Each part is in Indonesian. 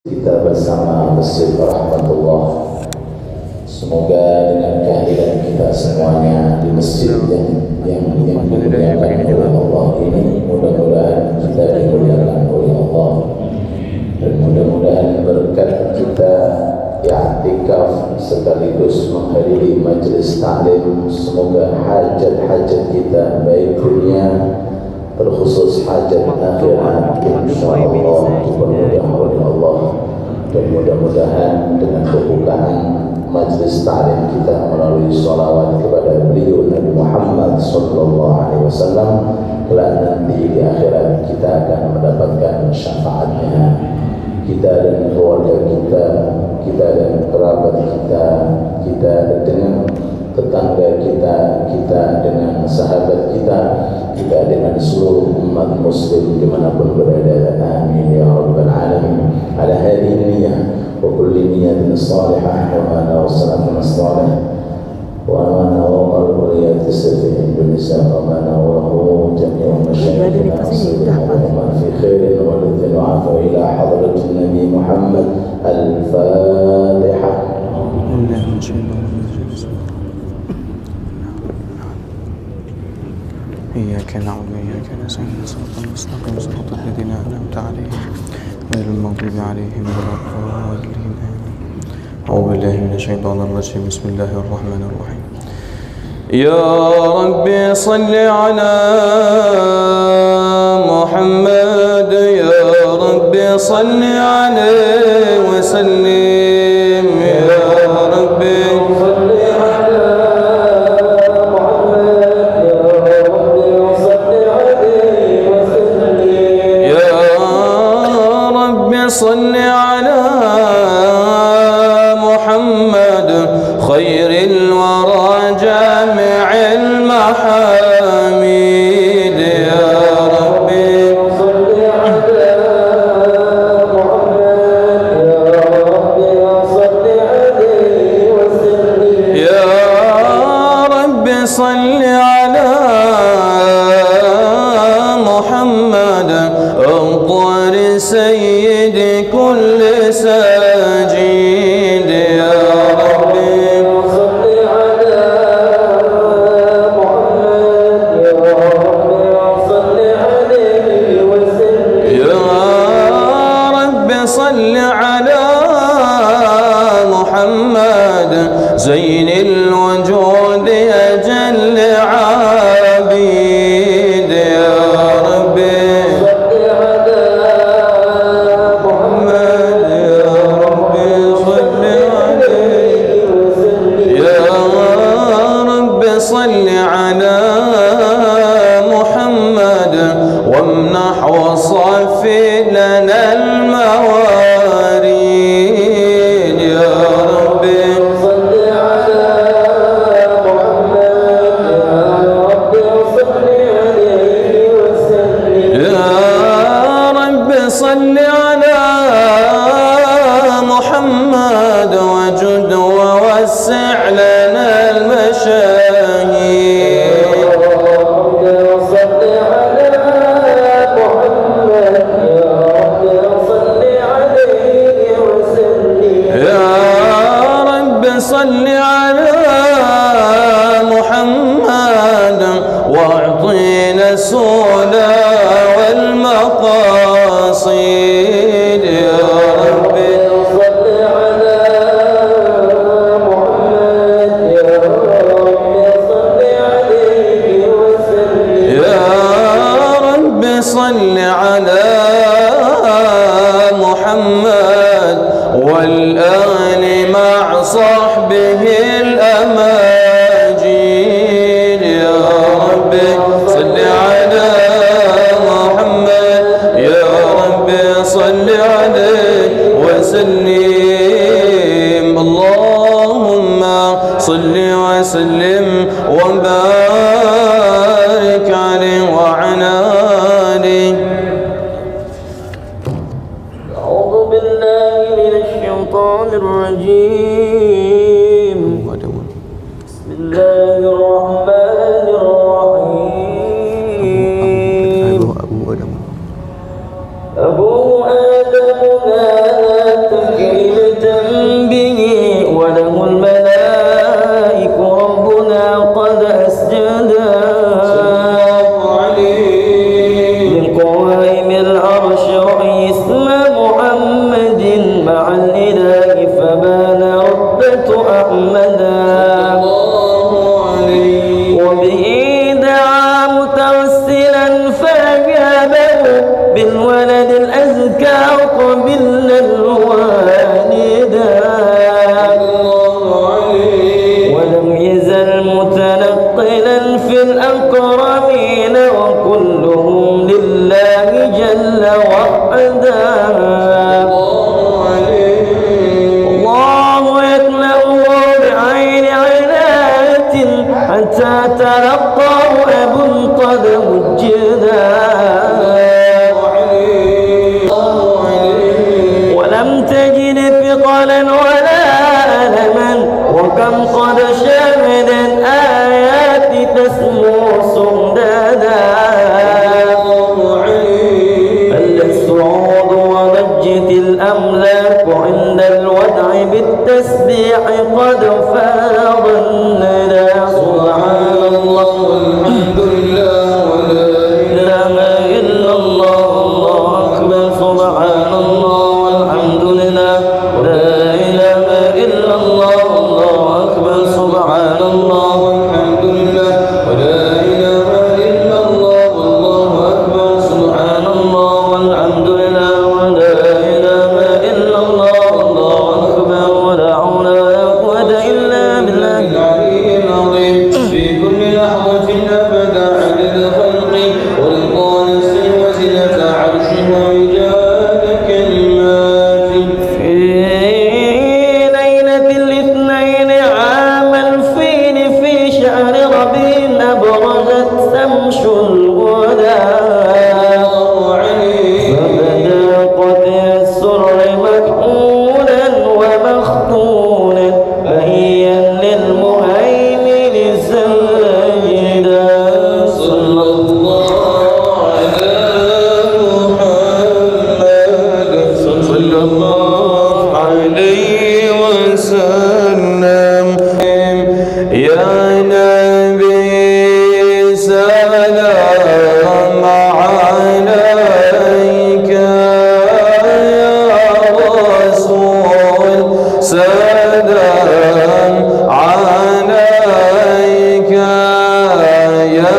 kita bersama Masjid Rahmatullah. Semoga dengan kehadiran kita semuanya di masjid yang dimuliakan oleh Allah ini, mudah-mudahan kita dimuliakan oleh Allah, dan mudah-mudahan berkat kita i'tikaf sekaligus menghadiri majelis ta'lim, semoga hajat-hajat kita baik dunia terkhusus hajat akhirat insyaallah dipermudah oleh Allah. Dan mudah-mudahan dengan pembukaan majlis ta'lim kita melalui sholawat kepada beliau Nabi Muhammad sallallahu alaihi wasallam, kelak nanti di akhirat kita akan mendapatkan syafaatnya. Kita dan keluarga kita dan kerabat kita dengan tetangga kita dengan sahabat kita dengan seluruh umat muslim dimanapun berada. Amin ya rabbal alamin. Ala hadhihi niyyah wa kulli niyyatin salihah wa ma nawsalna salih wa ma nawal waliyat fi Indonesia wa ma nawahu jami'u masyayikhina wa fi khairin wa lidhin wa afu ila hadratin Nabi Muhammad. Al-Fatihah. إياك نعبد وإياك نستعين صراط المستقيم صراط الذين أنعمت عليهم غير المغضوب عليهم ولا الضالين آمين. أعوذ بالله من الشيطان الرجيم. بسم الله الرحمن الرحيم. يا ربي صل على محمد، يا ربي صل عليه وسلم، يا ربي صل على محمد خير الورى جامع المحامد، يا ربي صل على محمد، يا ربي صل عليه وسلم، يا ربي صل على محمد أنطر سيد كل ساجد، يا ربي صل على محمد، يا ربي صل عليه وسلم، يا ربي صل على محمد زين الوجود أجل عابد، يا ربي صل على محمد وامنح وصفي لنا المواريد، يا ربي صل على محمد، يا ربي صل عليه وسلم، يا ربي صل على محمد وجد ووسع لنا المشاهد، صل على محمد واعطينا السؤدى والمقاصد، يا ربي صل على محمد، يا ربي صل عليه وسلم، يا ربي صل على محمد والآل مع صحبه الأماجد، يا ربي صل على محمد، يا ربي صل عليه وسلم. اللهم صل وسلم وبارك عليه وعلى آله. أعوذ بالله من الشيطان الرجيم. بسم الله الرحمن الرحيم. أبو آدم ما ولم يزل متنقلا في الأكرمين وكلهم لله جل وحده. الله يكلأه بعين عناية حتى تلقاه أب قد مجدا، ولم تجد ثقلا ولا ألما، وكم قد شهد الآيات تسمو سندادا. بل الصعود وضجت الأملاك عند الودع بالتسبيح قد فاض الندى. سبحان الله والحمد لله ولا إله إلا الله الله أكبر. سبحان الله والحمد لله ولا إله إلا الله الله أكبر. سبحان الله والحمد لله ولا إله إلا الله الله أكبر. سبحان الله والحمد لله ولا إله إلا الله الله أكبر. ولا حول ولا قوة إلا بالله العلي العظيم. في كل لحظة أبدا عدد خلقي ورضا نفسي وزنة عرشي ومداد كلماتي. في ليلة الاثنين عام الفيل في شهر ربيع أبرزت شمس الهدى، فبدا قطع السر مكحولا ومختونا بهيا للمهيمن ساجدا. صلى الله على محمد صلى الله عليه وسلم. يا نبي سلام عليك، يا رسول سلام عليك، يا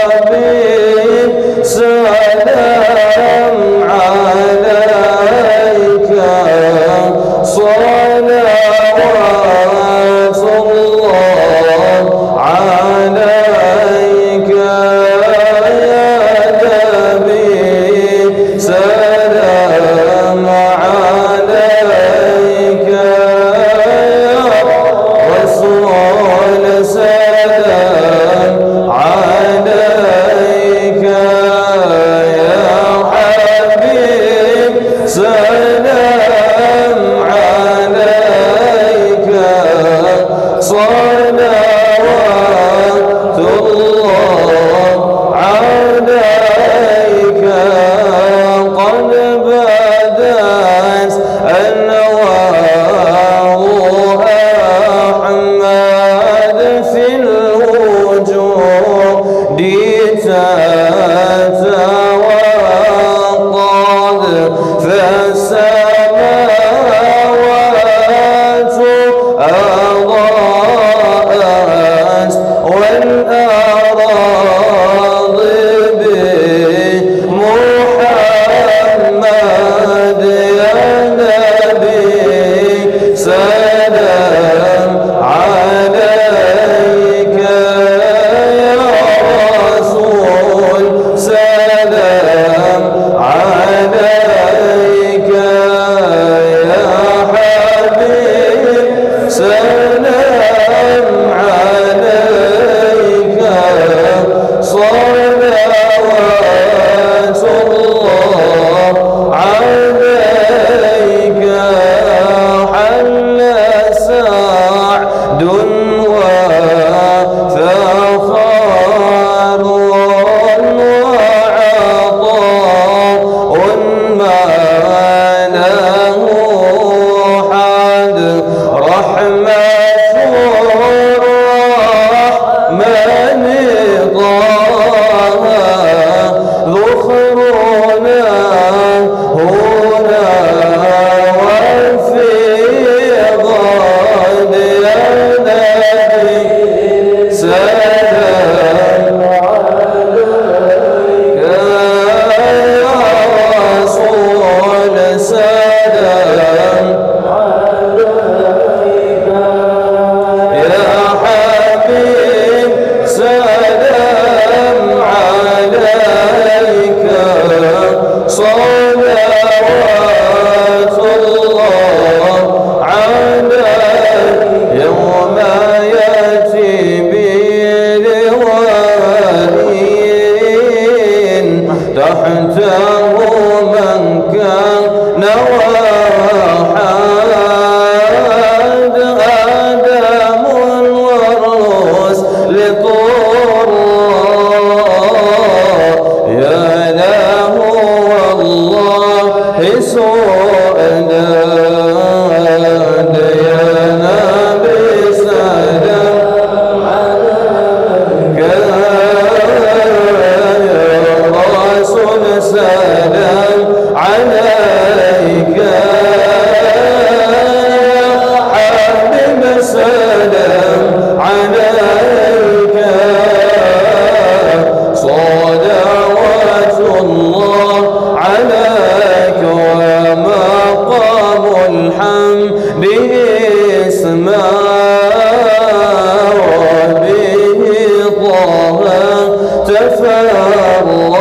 حبيب سلام عليك. صلوات الله عليك يا نبي سلام عليك، يا رسول سلام عليك، يا حبيب سلام عليك. صلوات الله عليك. قد بدت أنوار أحمد في الوجود تتوقد، فالسماوات أضاءت والأراض بمحمد. يا نبي سلام عليك، يا رسول سلام عليك، يا حبيب سلام عليك. صلوات الله عليك. حل سعد وفخار وعطاء ما له حد، رحمة الرحمن طه ذخرنا هنا وفي غد. يا نبي سلام عليك، يا رسول بسوءنا ديانا بسلام عليك يا رسول سلام عليك يا حبيب سلام عليك صلوات الله عليك ومقام الحمد اسماء وبه طه تفرد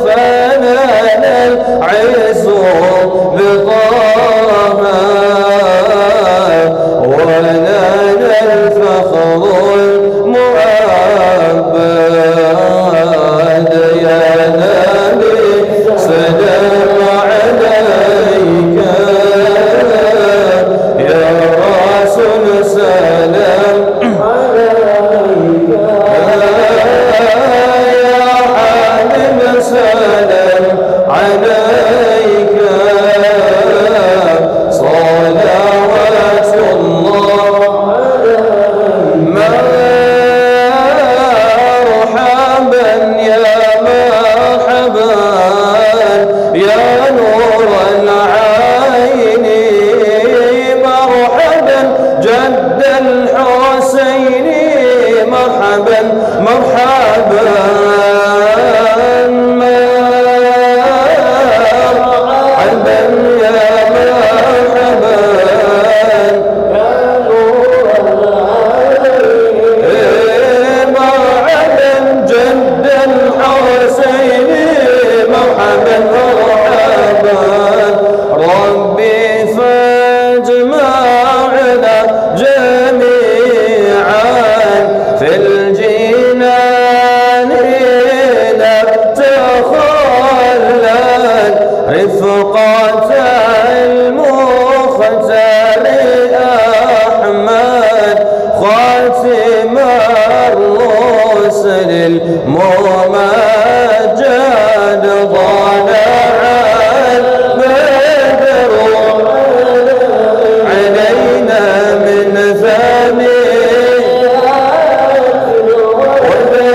فنال العز بطه ونال الفخر المؤبد يا نبي سلام عليك يا رسول سلام عليك يا حبيب سلام عليك صلوات الله مرحبا يا مرحبا يا نور العين مرحبا جد الحسين مرحبا مرحبا مرحبا يا مرحبا يا نور العين مرحبا جد الحسين مرحبا مرحبا ربي فاجمعنا جميعا في الجنان نتخلل رفقة المختار أحمد خاتم الرسل الممجد طلع البدر علينا من ثنيات الوداع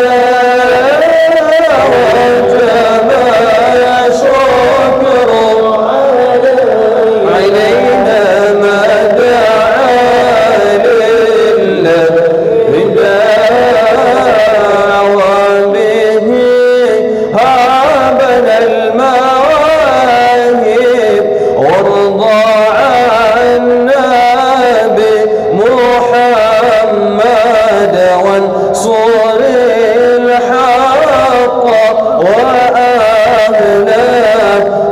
وجب شكر علينا ما دعا لله وبه هابنا المواهب وارضى عنا بمحمد وانصر الحق وأهلا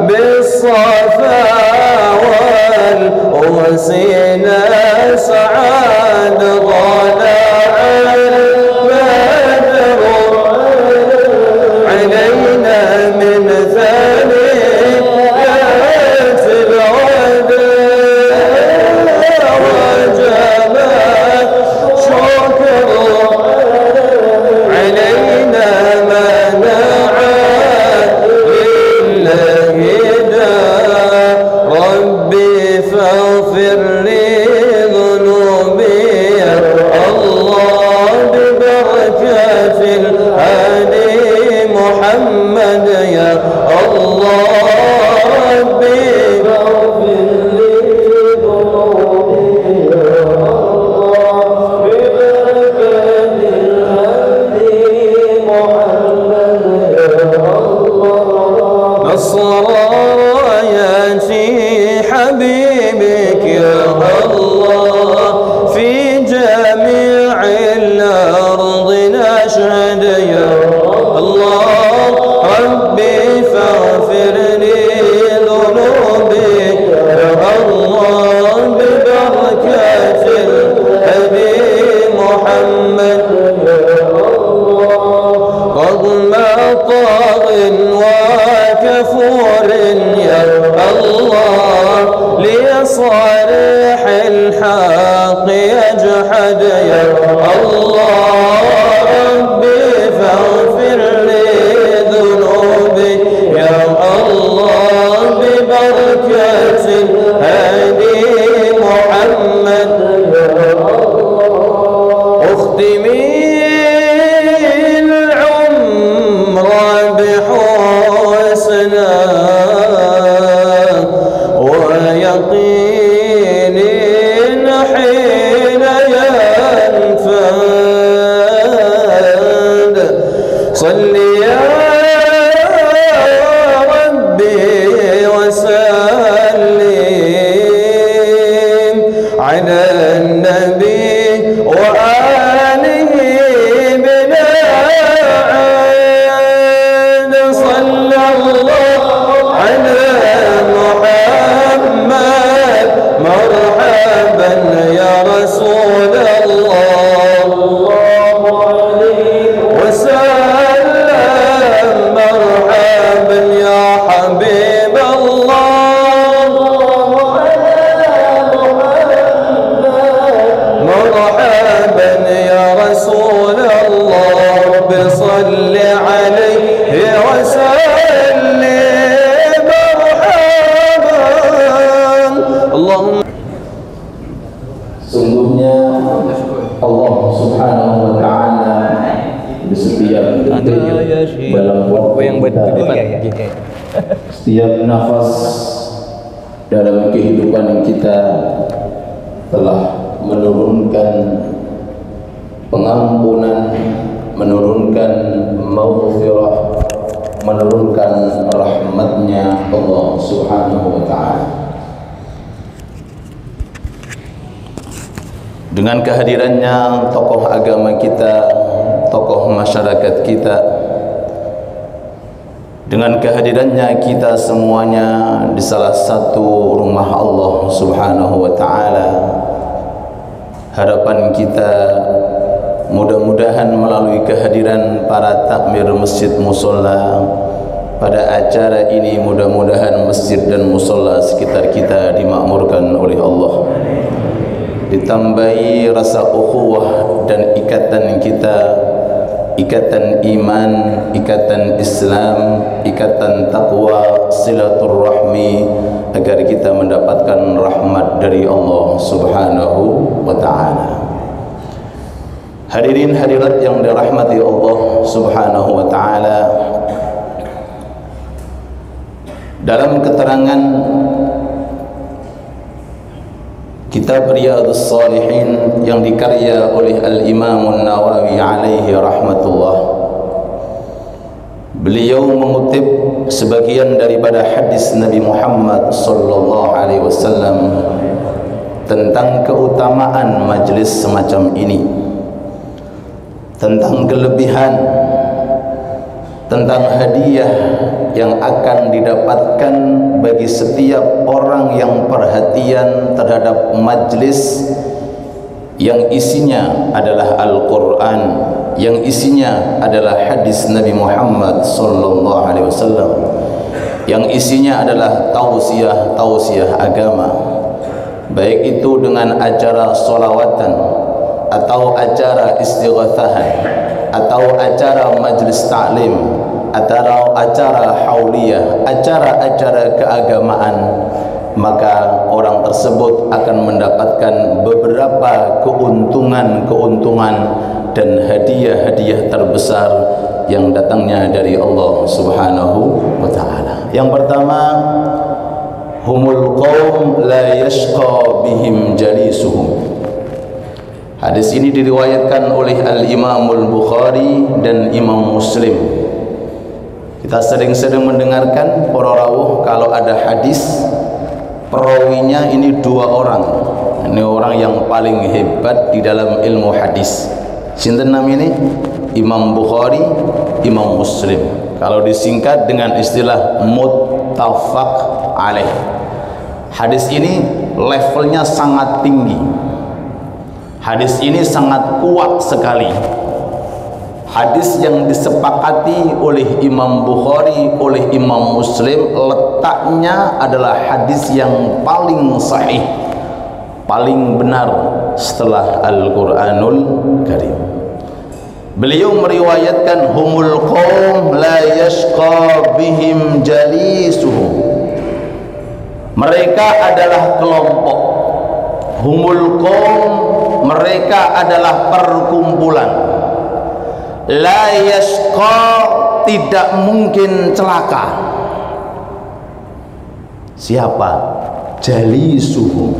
بالصفا والأوسنا سعاد طلع البدر علينا من ثنيات الوداع وجب شكر علينا ما دعا لله داع ربي فاغفر لي ذنوبي يا الله ببركة الهادي محمد يا الله ربي فاغفر لي ذنوبي يا الله ببركة الهادي محمد يا الله نصر راياتي حبيبك يا الله في جميع الأرض نشهد يا الله ربي فاغفر لي ذنوبي يا الله ببركة الهدي محمد يا الله رغم طاغ وكفور يا الله لصالح الحق يجحد يا الله ربي فاغفر لي ذنوبي يا الله yang buat kita, setiap nafas dalam kehidupan kita telah menurunkan pengampunan, menurunkan maghfirah, menurunkan rahmatnya Allah Subhanahu wa ta'ala. Dengan kehadirannya tokoh agama kita, tokoh masyarakat kita, dengan kehadirannya kita semuanya di salah satu rumah Allah Subhanahu wa ta'ala, harapan kita mudah-mudahan melalui kehadiran para takmir masjid musola pada acara ini, mudah-mudahan masjid dan musola sekitar kita dimakmurkan oleh Allah, ditambahi rasa ukhuwah dan ikatan kita, ikatan iman, ikatan Islam, ikatan taqwa, silaturrahmi, agar kita mendapatkan rahmat dari Allah Subhanahu wa ta'ala. Hadirin hadirat yang dirahmati Allah Subhanahu wa ta'ala, dalam keterangan kitab Riyadhus Shalihin yang dikarya oleh Al-Imam An-Nawawi alaihi rahmatullah, beliau mengutip sebagian daripada hadis Nabi Muhammad sallallahu alaihi wasallam tentang keutamaan majlis semacam ini, tentang kelebihan, tentang hadiah yang akan didapatkan bagi setiap orang yang perhatian terhadap majlis yang isinya adalah Al-Quran, yang isinya adalah hadis Nabi Muhammad sallallahu alaihi wasallam, yang isinya adalah tausiah agama, baik itu dengan acara sholawatan atau acara istighathahan atau acara majlis ta'lim atau acara hauliyah, acara-acara keagamaan, maka orang tersebut akan mendapatkan beberapa keuntungan dan hadiah-hadiah terbesar yang datangnya dari Allah Subhanahu wa ta'ala. Yang pertama, humul qaum la yashqa bihim jalisuhum. Hadis ini diriwayatkan oleh Al-Imamul Bukhari dan Imam Muslim. Kita sering-sering mendengarkan para rawuh kalau ada hadis, perawinya ini dua orang. Ini orang yang paling hebat di dalam ilmu hadis. Sinten namanya? Imam Bukhari, Imam Muslim. Kalau disingkat dengan istilah muttafaq alaih. Hadis ini levelnya sangat tinggi. Hadis ini sangat kuat sekali. Hadis yang disepakati oleh Imam Bukhari, oleh Imam Muslim, letaknya adalah hadis yang paling sahih, paling benar setelah Al-Quranul Karim. Beliau meriwayatkan humul qaum la yashqa bihim jalisuhum. Mereka adalah kelompok. Humul qaum, mereka adalah perkumpulan. La yashqa, tidak mungkin celaka. Siapa? Jalisuhum,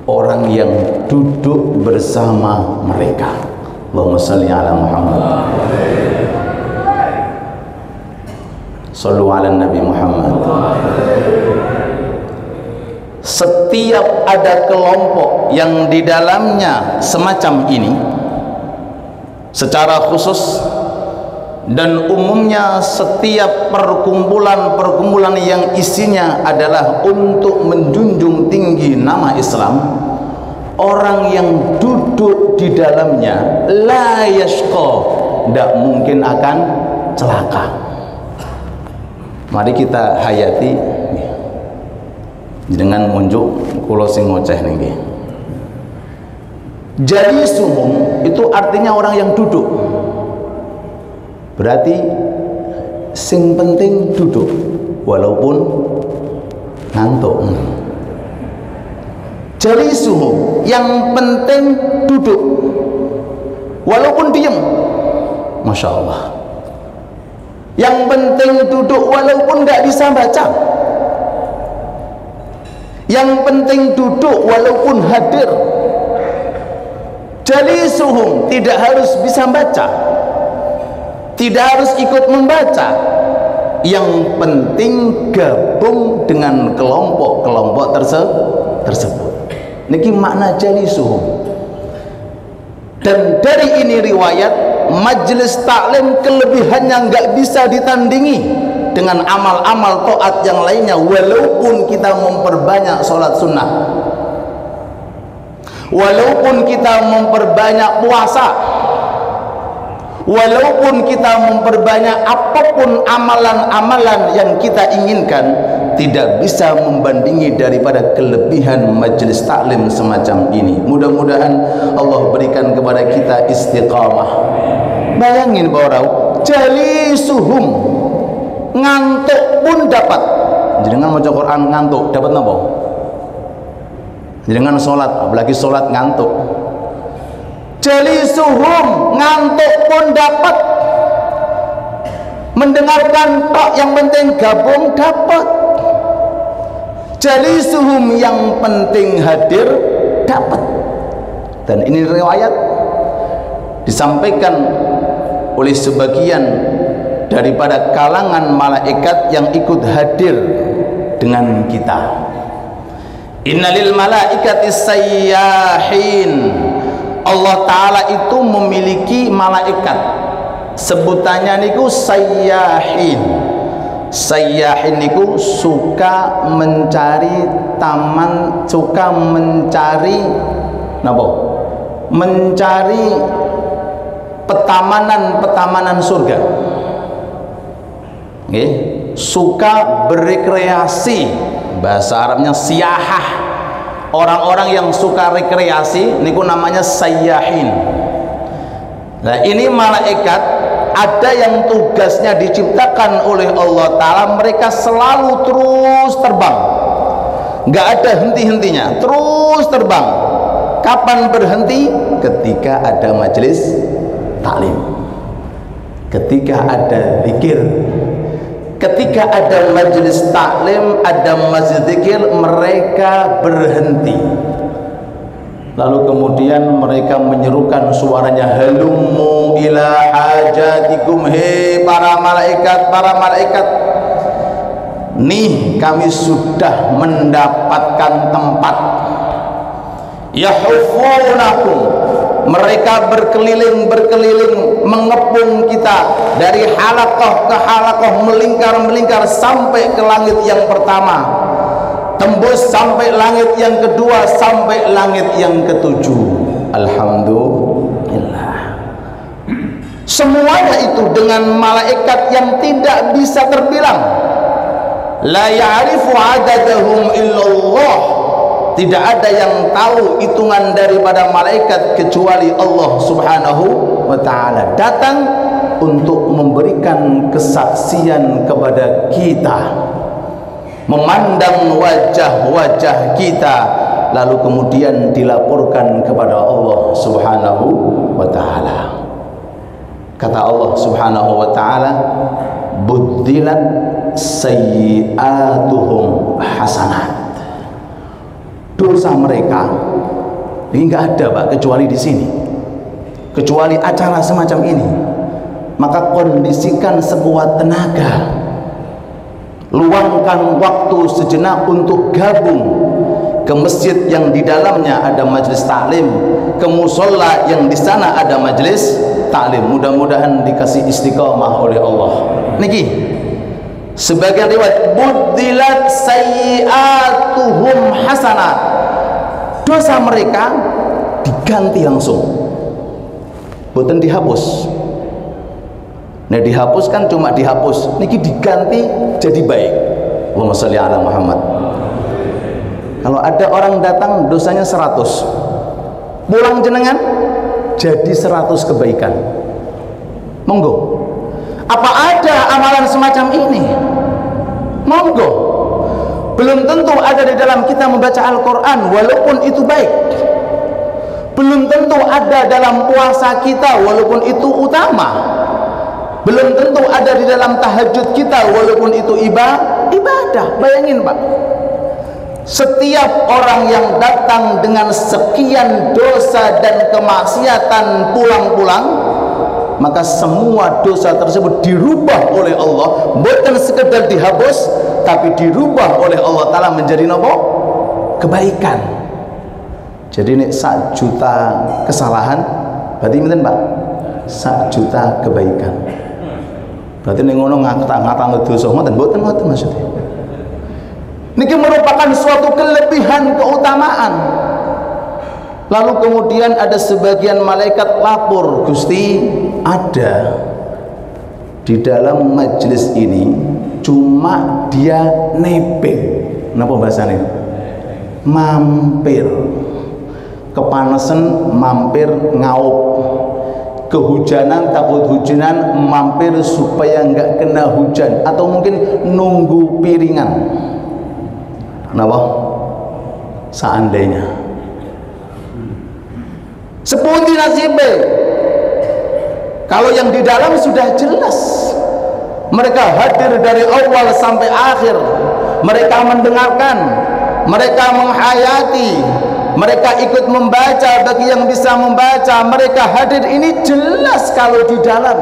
orang yang duduk bersama mereka. Allahumma salli ala Muhammad. Sallu ala Nabi Muhammad. Setiap ada kelompok yang di dalamnya semacam ini, secara khusus dan umumnya setiap perkumpulan yang isinya adalah untuk menjunjung tinggi nama Islam, orang yang duduk di dalamnya la yashqa, tidak mungkin akan celaka. Mari kita hayati dengan munjuk kula sing ngoceh niki. Jalisuhum itu artinya orang yang duduk. Berarti sing penting duduk walaupun ngantuk. Jalisuhum, yang penting duduk walaupun diam. Masya Allah. Yang penting duduk walaupun nggak bisa baca. Yang penting duduk walaupun hadir. Jalisuhum, tidak harus bisa baca, tidak harus ikut membaca. Yang penting gabung dengan kelompok-kelompok tersebut. Niki makna jalisuhum. Dan dari ini riwayat, majelis taklim kelebihannya nggak bisa ditandingi dengan amal-amal taat yang lainnya, walaupun kita memperbanyak sholat sunnah, walaupun kita memperbanyak puasa, walaupun kita memperbanyak apapun amalan-amalan yang kita inginkan, tidak bisa membandingi daripada kelebihan majelis taklim semacam ini. Mudah-mudahan Allah berikan kepada kita istiqamah. Bayangin bahwa jalisuhum, ngantuk pun dapat. Jangan maca Quran ngantuk, dapat napa? Jangan sholat, apalagi sholat ngantuk. Jalisuhum, ngantuk pun dapat. Mendengarkan tok, yang penting gabung dapat. Jalisuhum, yang penting hadir dapat. Dan ini riwayat disampaikan oleh sebagian daripada kalangan malaikat yang ikut hadir dengan kita. Innalil malaikati sayyahin. Allah Ta'ala itu memiliki malaikat, sebutannya niku sayyahin. Sayyahin niku suka mencari taman, suka mencari napa? Mencari petamanan-petamanan surga. Nggih, suka berekreasi, bahasa Arabnya siyahah. Orang-orang yang suka rekreasi niku namanya sayyahin. Nah, ini malaikat ada yang tugasnya diciptakan oleh Allah Ta'ala, mereka selalu terus terbang, nggak ada henti-hentinya, terus terbang. Kapan berhenti? Ketika ada majelis taklim, ketika ada zikir, ketika ada majelis taklim, ada majelis zikir, mereka berhenti. Lalu kemudian mereka menyerukan suaranya, halummu ila hajatikum, hei para malaikat, nih kami sudah mendapatkan tempat. Yahufunakum, mereka berkeliling mengepung kita dari halaqah ke halaqah, melingkar sampai ke langit yang pertama, tembus sampai langit yang kedua, sampai langit yang ketujuh. Alhamdulillah. Semuanya itu dengan malaikat yang tidak bisa terbilang. La ya'rifu adadahum illallah. Tidak ada yang tahu hitungan daripada malaikat kecuali Allah Subhanahu wa ta'ala. Datang untuk memberikan kesaksian kepada kita, memandang wajah-wajah kita, lalu kemudian dilaporkan kepada Allah Subhanahu wa ta'ala. Kata Allah Subhanahu wa ta'ala, buddilat sayyi'atuhum hasanat. Dosa mereka ini nggak ada, Pak, kecuali di sini, kecuali acara semacam ini. Maka kondisikan sekuat tenaga, luangkan waktu sejenak untuk gabung ke masjid yang di dalamnya ada majelis taklim, ke musola yang di sana ada majelis taklim. Mudah-mudahan dikasih istiqamah oleh Allah. Niki sebagian riwayat, buddilat sayyi'atuhum hasanat, dosa mereka diganti langsung, bukan dihapus. Nah, dihapuskan cuma dihapus, niki diganti jadi baik. Allahumma sholli ala Muhammad. Kalau ada orang datang dosanya 100, pulang jenengan jadi 100 kebaikan. Monggo. Apa ada amalan semacam ini? Monggo. Belum tentu ada di dalam kita membaca Al-Quran, walaupun itu baik. Belum tentu ada dalam puasa kita, walaupun itu utama. belum tentu ada di dalam tahajud kita, walaupun itu ibadah. Bayangin Pak, setiap orang yang datang dengan sekian dosa dan kemaksiatan pulang-pulang, maka semua dosa tersebut dirubah oleh Allah, bukan sekedar dihapus, tapi dirubah oleh Allah Ta'ala menjadi nopo? Kebaikan. Jadi ini 1 juta kesalahan, berarti mungkin Pak 1 juta kebaikan. Berarti ini ngono ngata-ngata dosa ngoten mboten maksudnya. Niki merupakan suatu kelebihan, keutamaan. Lalu kemudian ada sebagian malaikat lapor, Gusti, ada di dalam majelis ini cuma dia nebeng. Napa bahasanya? Mampir. Kepanasan mampir ngaup. Kehujanan takut hujanan mampir supaya nggak kena hujan, atau mungkin nunggu piringan. Kenapa? Seandainya sepundi nasibnya. Kalau yang di dalam sudah jelas, mereka hadir dari awal sampai akhir, mereka mendengarkan, mereka menghayati, mereka ikut membaca bagi yang bisa membaca, mereka hadir. Ini jelas kalau di dalam.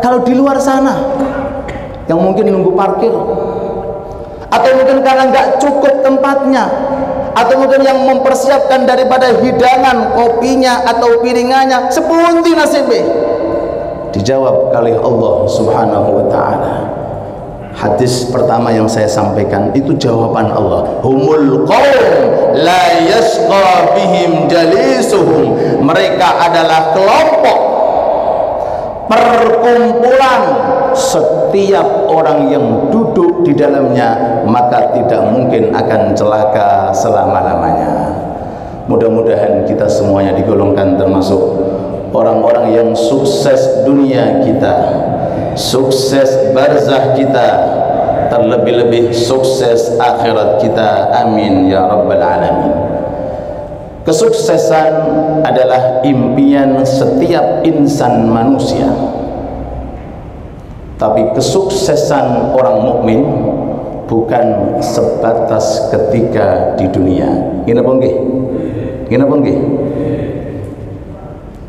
Kalau di luar sana yang mungkin nunggu parkir, atau mungkin karena nggak cukup tempatnya, atau mungkin yang mempersiapkan daripada hidangan, kopinya atau piringannya, sepundi nasibnya. Dijawab oleh Allah Subhanahu wa Ta'ala. Hadis pertama yang saya sampaikan itu jawaban Allah. Humul qaum la yashqa bihim jalisuhum. Mereka adalah kelompok, perkumpulan, setiap orang yang duduk di dalamnya maka tidak mungkin akan celaka selama-lamanya. Mudah-mudahan kita semuanya digolongkan termasuk orang-orang yang sukses dunia kita, sukses barzah kita, terlebih-lebih sukses akhirat kita. Amin ya rabbal alamin. Kesuksesan adalah impian setiap insan manusia, tapi kesuksesan orang mukmin bukan sebatas ketika di dunia. Gini apa nggih? Gini apa nggih?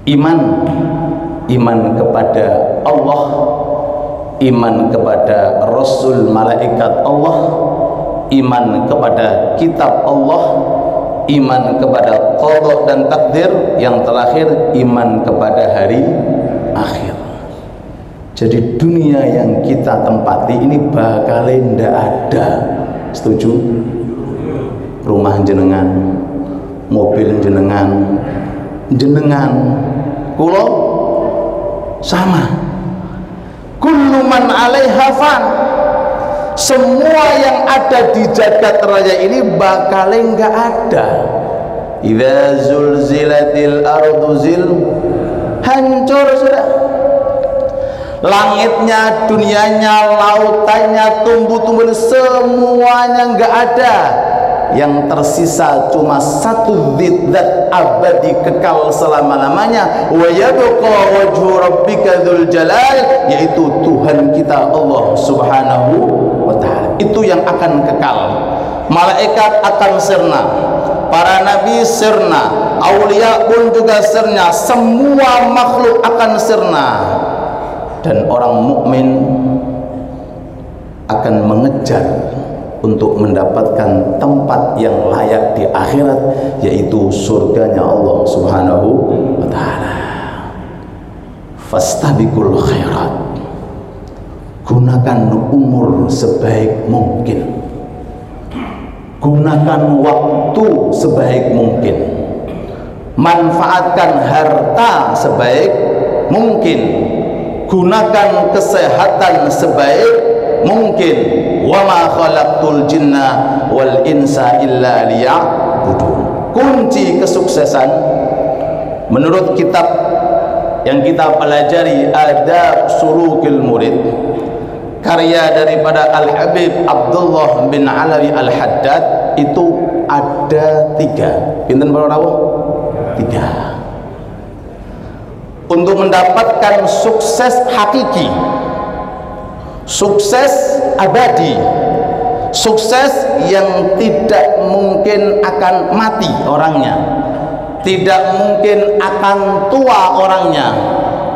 Iman kepada Allah, iman kepada Rasul malaikat Allah, iman kepada kitab Allah, iman kepada qada dan takdir, yang terakhir iman kepada hari akhir. Jadi dunia yang kita tempati ini bakal ndak ada. Setuju? Rumah jenengan, mobil jenengan, kulo sama. Kullu man 'alaiha fan. Semua yang ada di jagat raya ini bakal enggak ada. Idza zulzilatil ardu hancur sudah. Langitnya, dunianya, lautannya, tumbuh-tumbuhan semuanya enggak ada. Yang tersisa cuma satu zat abadi kekal selama-lamanya, wa yabqa wajhu rabbika dzul jalal, yaitu Tuhan kita Allah Subhanahu wa Ta'ala. Itu yang akan kekal. Malaikat akan sirna, para nabi sirna, aulia pun juga sirna, semua makhluk akan sirna, dan orang mukmin akan mengejar untuk mendapatkan tempat yang layak di akhirat, yaitu surganya Allah Subhanahu wa Ta'ala. Fastabiqul khairat. Gunakan umur sebaik mungkin, gunakan waktu sebaik mungkin, manfaatkan harta sebaik mungkin, gunakan kesehatan sebaik mungkin. Wa ma khalaqtul jinna wal insa illa liya'budun. Kunci kesuksesan menurut kitab yang kita pelajari, Adab Sulukil Murid, karya daripada Al-Habib Abdullah bin Alawi Al-Haddad, itu ada 3. Pinten para rawuh? 3. Untuk mendapatkan sukses hakiki, sukses abadi, sukses yang tidak mungkin akan mati orangnya, tidak mungkin akan tua orangnya,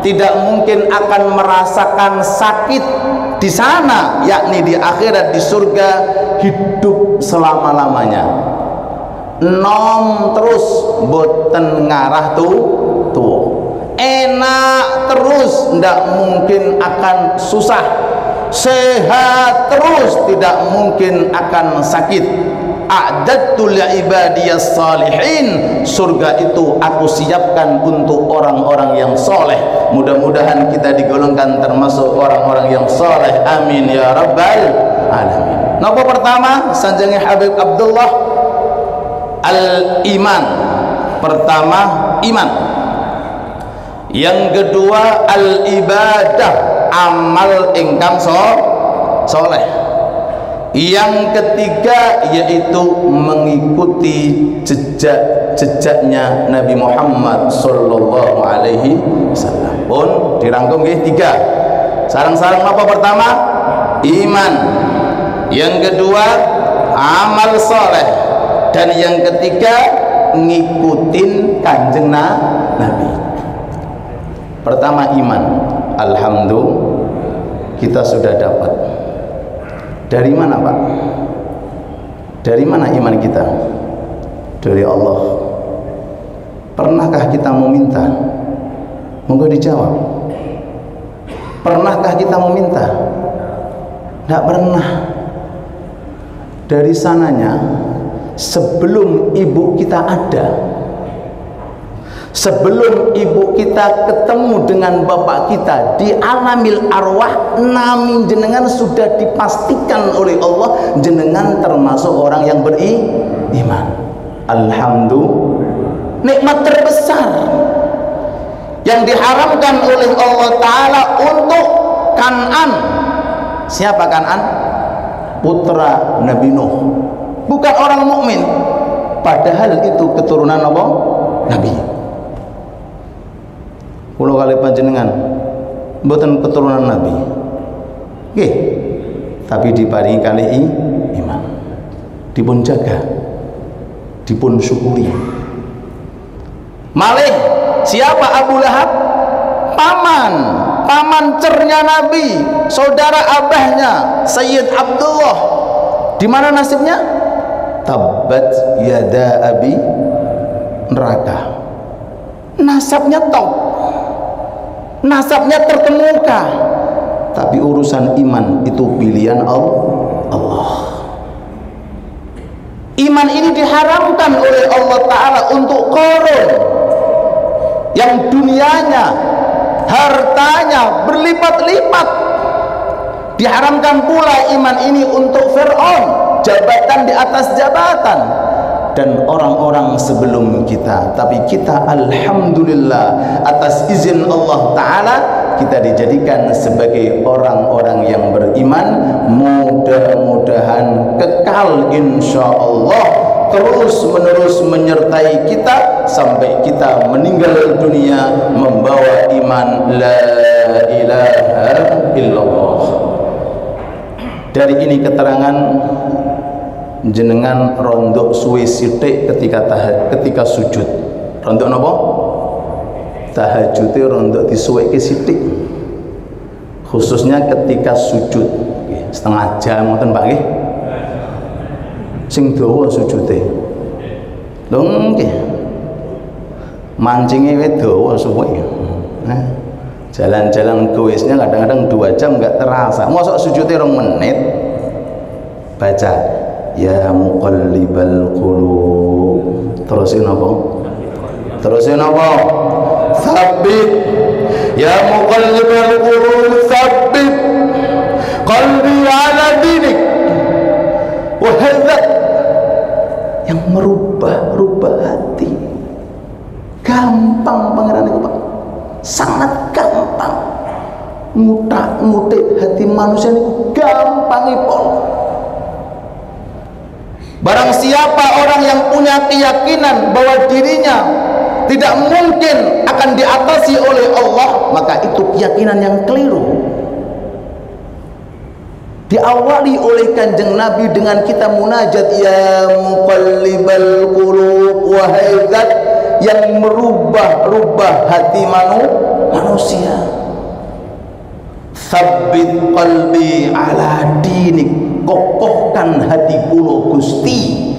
tidak mungkin akan merasakan sakit di sana, yakni di akhirat, di surga, hidup selama-lamanya, nom terus, boten ngarah tuh enak terus, ndak mungkin akan susah, sehat terus, tidak mungkin akan sakit. A'dadtu li'ibadiyas salihin, surga itu aku siapkan untuk orang-orang yang soleh. Mudah-mudahan kita digolongkan termasuk orang-orang yang soleh, amin ya rabbal alamin. Napa pertama sanjange Habib Abdullah? Al-iman. Pertama iman, yang kedua al-ibadah, amal ingkang soleh, yang ketiga yaitu mengikuti jejak-jejaknya Nabi Muhammad sallallahu alaihi wasallam. Pun dirangkum nggih tiga. Sarang-sarang apa pertama? Iman. Yang kedua amal soleh, dan yang ketiga ngikutin kanjeng Nabi. Pertama iman, alhamdulillah kita sudah dapat. Dari mana Pak? Dari mana iman kita? Dari Allah. Pernahkah kita meminta? Monggo dijawab. Pernahkah kita meminta? Tidak pernah. Dari sananya, sebelum ibu kita ada, sebelum ibu kita ketemu dengan bapak kita di alamil arwah, nami jenengan sudah dipastikan oleh Allah jenengan termasuk orang yang beriman. Alhamdulillah, nikmat terbesar yang diharamkan oleh Allah Ta'ala untuk Kan'an. Siapa Kan'an? Putra Nabi Nuh, bukan orang mukmin, padahal itu keturunan apa? Nabi. Kulo kali panjenengan mboten keturunan Nabi, nggih, tapi diparingi kali iman, dipun jaga, dipun syukuri. Malih siapa? Abu Lahab, paman cernya Nabi, saudara abahnya Sayyid Abdullah. Di mana nasibnya? Tabbat yada abi, neraka. Nasabnya top, nasabnya terkemuka, tapi urusan iman itu pilihan Allah. Iman ini diharamkan oleh Allah Ta'ala untuk Qarun yang dunianya, hartanya berlipat-lipat. Diharamkan pula iman ini untuk Fir'aun, jabatan di atas jabatan, dan orang-orang sebelum kita. Tapi kita alhamdulillah atas izin Allah Ta'ala kita dijadikan sebagai orang-orang yang beriman. Mudah-mudahan kekal insyaallah terus menerus menyertai kita sampai kita meninggal dunia membawa iman la ilaha illallah. Dari ini keterangan jenengan rondok suwe sithik ketika sujud. Rondok napa? Tahajute rondok disuweke sithik. Khususnya ketika sujud. Setengah jam ngoten Pak nggih. Sing dawa sujude. Lho nggih. Mancinge wis dawa suwe. Jalan-jalan goesnya kadang-kadang 2 jam nggak terasa. Mosok sujudnya 2 menit. Baca ya muqallibal qulub. Terusin apa? Terusin apa? Tsabbit ya muqallibal qulub, tsabbit qalbi ala dinik. Wahadzat yang merubah hati. Gampang pangeran itu Pak, sangat gampang. Ngutak-ngutik hati manusia itu gampangipun. Barang siapa orang yang punya keyakinan bahwa dirinya tidak mungkin akan diatasi oleh Allah, maka itu keyakinan yang keliru. Diawali oleh Kanjeng Nabi dengan kita munajat, ya muqallibal qulub, wahai zat yang merubah-rubah hati manusia, tsabbit qalbi ala dinik, kokohkan hati kula Gusti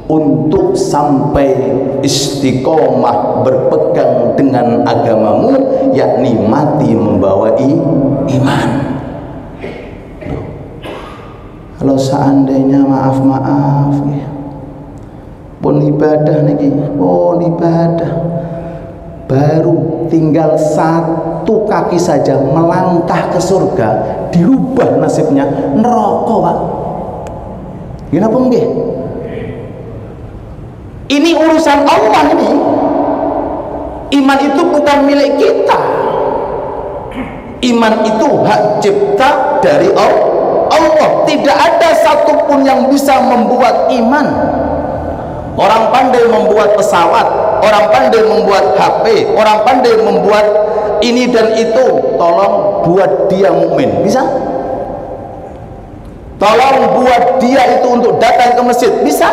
untuk sampai istiqomah berpegang dengan agamamu, yakni mati membawa iman. Kalau seandainya maaf ya, pun ibadah niki, pun ibadah, baru tinggal satu kaki saja melangkah ke surga, dirubah nasibnya neraka, Pak. Kenapa nggih? Ini urusan Allah ini. Iman itu bukan milik kita. Iman itu hak cipta dari Allah. Tidak ada satupun yang bisa membuat iman. Orang pandai membuat pesawat, orang pandai membuat HP, orang pandai membuat ini dan itu. Tolong buat dia mukmin, bisa? Tolong buat dia itu untuk datang ke masjid, bisa?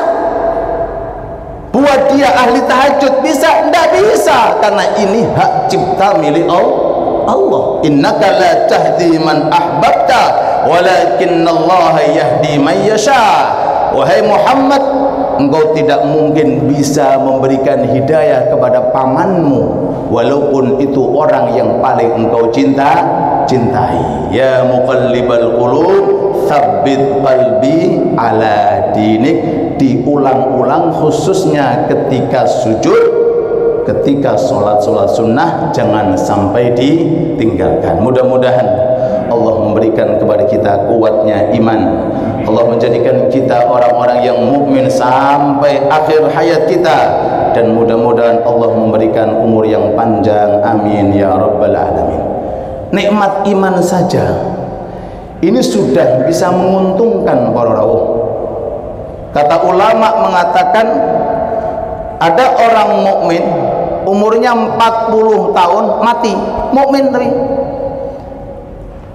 Buat dia ahli tahajud, bisa? Tidak bisa, karena ini hak cipta milik Allah. Innaka la tahdi man ahbabta walakinallaha yahdi man yasha. Wahai Muhammad, engkau tidak mungkin bisa memberikan hidayah kepada pamanmu, walaupun itu orang yang paling engkau cintai. Ya muqallibal qulub, tsabbit qalbi ala dinik. Diulang-ulang, khususnya ketika sujud, ketika sholat sunnah, jangan sampai ditinggalkan. Mudah-mudahan Allah memberikan kepada kita kuatnya iman. Allah menjadikan kita orang-orang yang mukmin sampai akhir hayat kita, dan mudah-mudahan Allah memberikan umur yang panjang. Amin ya rabbal alamin. Nikmat iman saja ini sudah bisa menguntungkan para rawuh. Kata ulama mengatakan, ada orang mukmin umurnya 40 tahun mati, mukmin tapi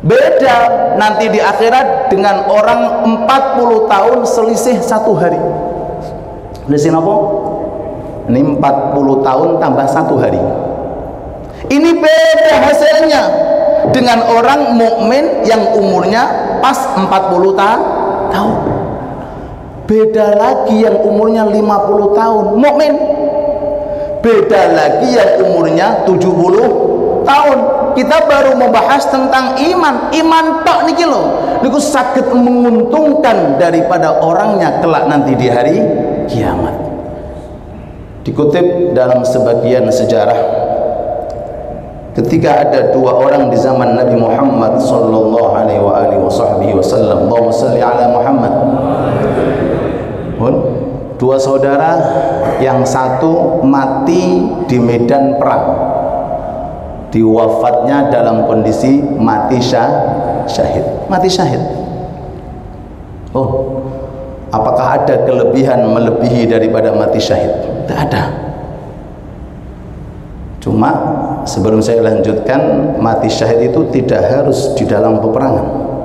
beda nanti di akhirat dengan orang 40 tahun selisih 1 hari. Selisih apa? Ini 40 tahun tambah 1 hari. Ini beda hasilnya dengan orang mukmin yang umurnya pas 40 tahun. Beda lagi yang umurnya 50 tahun mukmin. Beda lagi yang umurnya 70 tahun. Kita baru membahas tentang iman. Iman tok niki lho, niku saged menguntungkan daripada orangnya kelak nanti di hari kiamat. Dikutip dalam sebagian sejarah, ketika ada 2 orang di zaman Nabi Muhammad sallallahu alaihi wasallam, Allahumma shalli ala Muhammad. 2 saudara, yang satu mati di medan perang, diwafatnya dalam kondisi mati syahid. Mati syahid. Oh, apakah ada kelebihan melebihi daripada mati syahid? Tidak ada. Cuma sebelum saya lanjutkan, mati syahid itu tidak harus di dalam peperangan.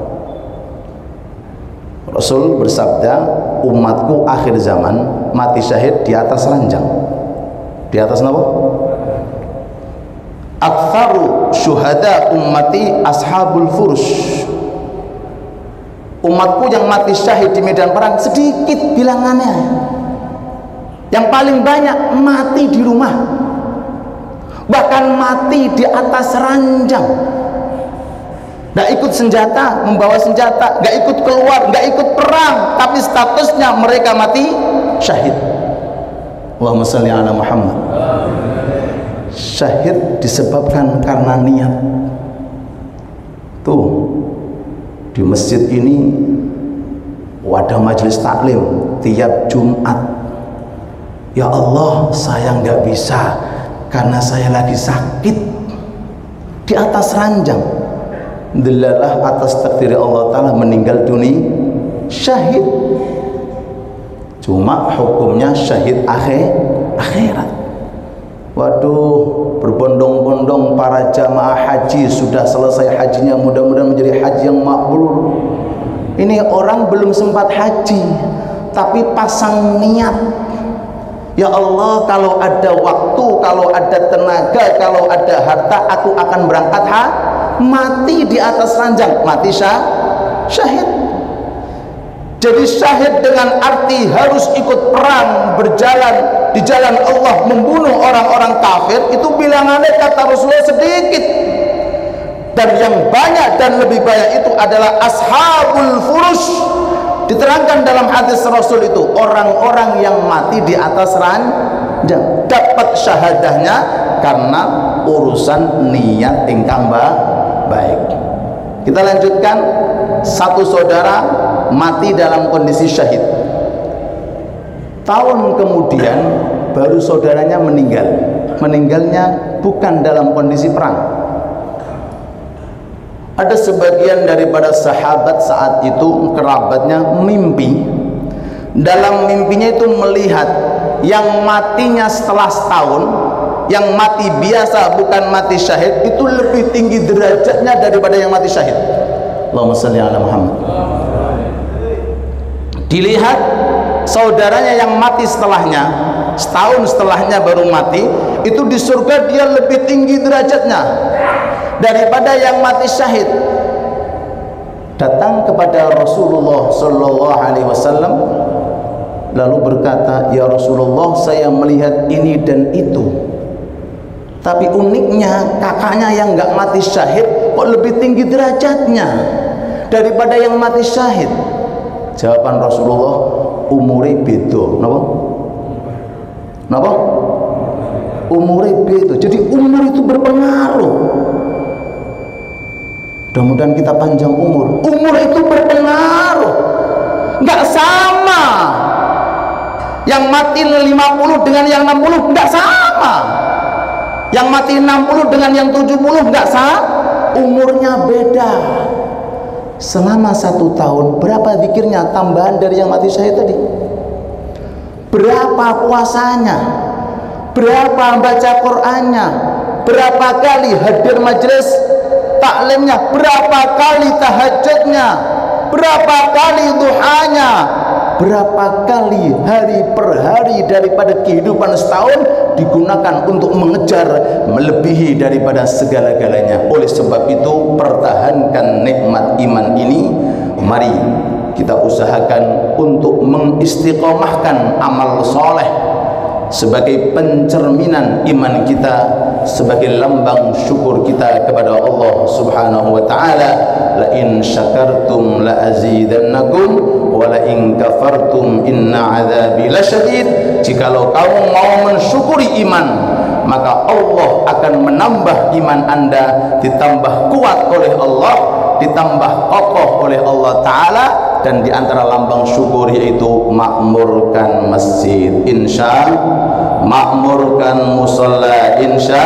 Rasul bersabda, umatku akhir zaman mati syahid di atas ranjang. Di atas apa? Aktsaru syuhada ummati ashabul furush. Umatku yang mati syahid di medan perang sedikit bilangannya. Yang paling banyak mati di rumah, bahkan mati di atas ranjang. Nggak ikut senjata, membawa senjata, nggak ikut keluar, nggak ikut perang, tapi statusnya mereka mati syahid. Allahumma shalli ala Muhammad. Syahid disebabkan karena niat. Tuh, di masjid ini wadah majelis taklim tiap Jumat. Ya Allah, saya nggak bisa karena saya lagi sakit di atas ranjang. Delalah atas takdir Allah Ta'ala meninggal dunia syahid. Cuma hukumnya syahid akhirat. Waduh, berbondong-bondong para jamaah haji sudah selesai hajinya, mudah-mudahan menjadi haji yang makbul. Ini orang belum sempat haji, tapi pasang niat, ya Allah, kalau ada waktu, kalau ada tenaga, kalau ada harta, aku akan berangkat mati di atas ranjang, mati syahid. Jadi syahid dengan arti harus ikut perang, berjalan di jalan Allah, membunuh orang-orang kafir, itu bilangannya kata Rasulullah sedikit. Dan yang banyak dan lebih banyak itu adalah ashabul furush. Diterangkan dalam hadis Rasul itu, orang-orang yang mati di atas ranjang dapat syahadahnya karena urusan niat ingkang baik. Kita lanjutkan. Satu saudara mati dalam kondisi syahid. Tahun kemudian baru saudaranya meninggal. Meninggalnya bukan dalam kondisi perang. Ada sebagian daripada sahabat saat itu, kerabatnya mimpi. Dalam mimpinya itu melihat yang matinya setelah setahun, yang mati biasa bukan mati syahid, itu lebih tinggi derajatnya daripada yang mati syahid. Allahumma shalli ala Muhammad. Dilihat saudaranya yang mati setelahnya, setahun setelahnya baru mati, itu di surga dia lebih tinggi derajatnya daripada yang mati syahid. Datang kepada Rasulullah sallallahu alaihi wasallam lalu berkata, "Ya Rasulullah, saya melihat ini dan itu. Tapi uniknya kakaknya yang enggak mati syahid kok lebih tinggi derajatnya daripada yang mati syahid." Jawaban Rasulullah, umure beda. Napa? Umure beda. Jadi umur itu berpengaruh. Mudah-mudahan kita panjang umur. Umur itu berpengaruh. Enggak sama. Yang mati 50 dengan yang 60 enggak sama. Yang mati 60 dengan yang 70 enggak sama. Umurnya beda. Selama 1 tahun berapa zikirnya tambahan dari yang mati syahid tadi? Berapa puasanya? Berapa baca Qur'annya? Berapa kali hadir majelis taklimnya? Berapa kali tahajudnya? Berapa kali duhanya? Berapa kali hari per hari daripada kehidupan setahun digunakan untuk mengejar melebihi daripada segala-galanya. Oleh sebab itu, pertahankan nikmat iman ini. Mari kita usahakan untuk mengistiqomahkan amal soleh sebagai pencerminan iman kita, sebagai lambang syukur kita kepada Allah Subhanahu wa taala. La in syakartum la azidannakum wa la in kafartum inna adzabi lasyadid. Jikalau kamu mau mensyukuri iman, maka Allah akan menambah iman Anda, ditambah kuat oleh Allah, ditambah kokoh oleh Allah taala. Dan di antara lambang syukur yaitu makmurkan masjid, insya, makmurkan musalla, insya,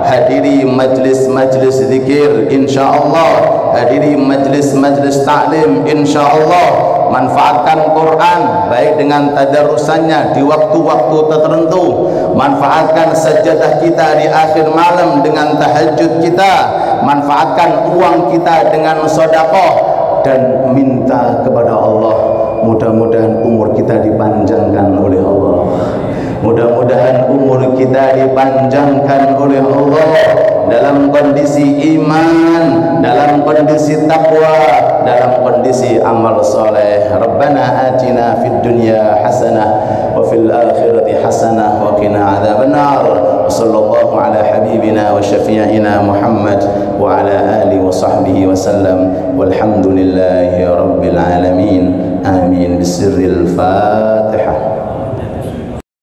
hadiri majlis-majlis zikir, insya Allah, hadiri majlis-majlis taklim, insya Allah, manfaatkan Quran baik dengan tadarusannya di waktu-waktu tertentu, manfaatkan sajadah kita di akhir malam dengan tahajud kita, manfaatkan uang kita dengan sedekah, dan minta kepada Allah mudah-mudahan umur kita dipanjangkan oleh Allah. Mudah-mudahan umur kita dipanjangkan oleh Allah dalam kondisi iman, dalam kondisi takwa, dalam kondisi amal soleh. Rabbana atina fid dunya hasanah wa fil akhirati hasanah wa qina adzabannar. Wa sallallahu ala habibina wa syafi'ina Muhammad wa ala alihi wa sahbihi wa sallam. Walhamdulillahi rabbil alamin. Amin. Bisirril Fatihah.